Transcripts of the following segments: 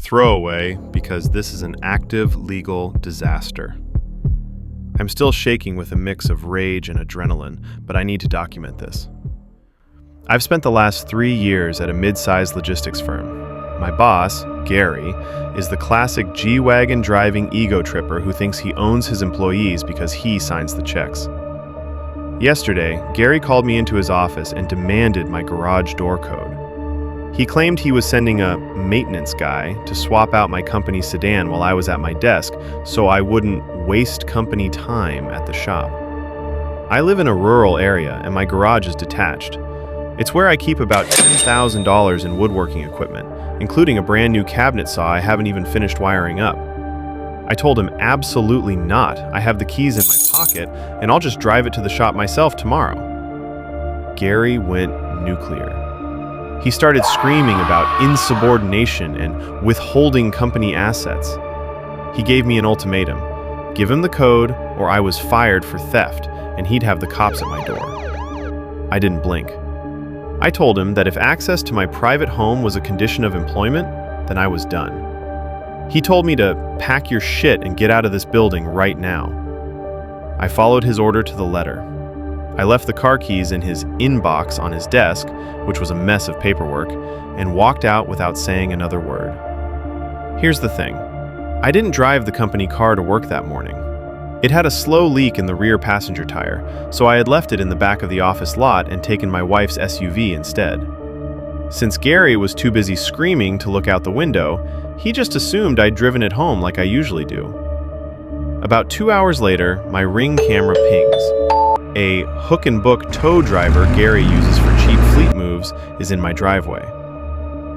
throwaway because this is an active legal disaster. I'm still shaking with a mix of rage and adrenaline, but I need to document this. I've spent the last 3 years at a mid-sized logistics firm. My boss, Gary, is the classic G-Wagon driving ego tripper who thinks he owns his employees because he signs the checks. Yesterday, Gary called me into his office and demanded my garage door code. He claimed he was sending a maintenance guy to swap out my company sedan while I was at my desk so I wouldn't waste company time at the shop. I live in a rural area and my garage is detached. It's where I keep about $10,000 in woodworking equipment, including a brand new cabinet saw I haven't even finished wiring up. I told him absolutely not. I have the keys in my pocket and I'll just drive it to the shop myself tomorrow. Gary went nuclear. He started screaming about insubordination and withholding company assets. He gave me an ultimatum. Give him the code or I was fired for theft and he'd have the cops at my door. I didn't blink. I told him that if access to my private home was a condition of employment, then I was done. He told me to pack your shit and get out of this building right now. I followed his order to the letter. I left the car keys in his inbox on his desk, which was a mess of paperwork, and walked out without saying another word. Here's the thing. I didn't drive the company car to work that morning. It had a slow leak in the rear passenger tire, so I had left it in the back of the office lot and taken my wife's SUV instead. Since Gary was too busy screaming to look out the window, he just assumed I'd driven it home like I usually do. About 2 hours later, my Ring camera pings. A hook and book tow driver Gary uses for cheap fleet moves is in my driveway.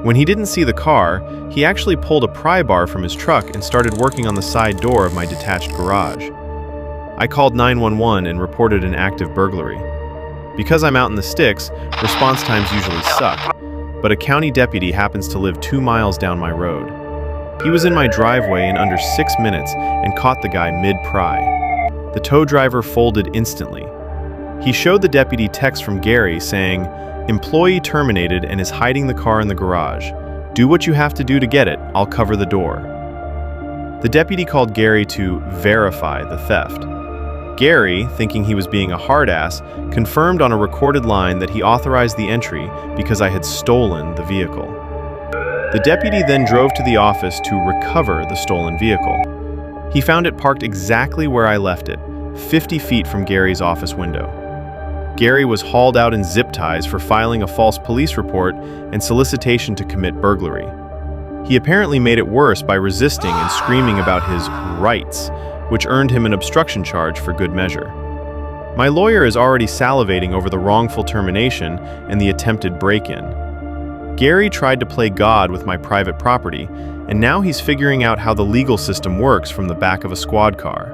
When he didn't see the car, he actually pulled a pry bar from his truck and started working on the side door of my detached garage. I called 911 and reported an active burglary. Because I'm out in the sticks, response times usually suck, but a county deputy happens to live 2 miles down my road. He was in my driveway in under 6 minutes and caught the guy mid-pry. The tow driver folded instantly. He showed the deputy text from Gary saying, "Employee terminated and is hiding the car in the garage. Do what you have to do to get it. I'll cover the door." The deputy called Gary to verify the theft. Gary, thinking he was being a hard-ass, confirmed on a recorded line that he authorized the entry because I had stolen the vehicle. The deputy then drove to the office to recover the stolen vehicle. He found it parked exactly where I left it, 50 feet from Gary's office window. Gary was hauled out in zip ties for filing a false police report and solicitation to commit burglary. He apparently made it worse by resisting and screaming about his rights, which earned him an obstruction charge for good measure. My lawyer is already salivating over the wrongful termination and the attempted break-in. Gary tried to play God with my private property, and now he's figuring out how the legal system works from the back of a squad car.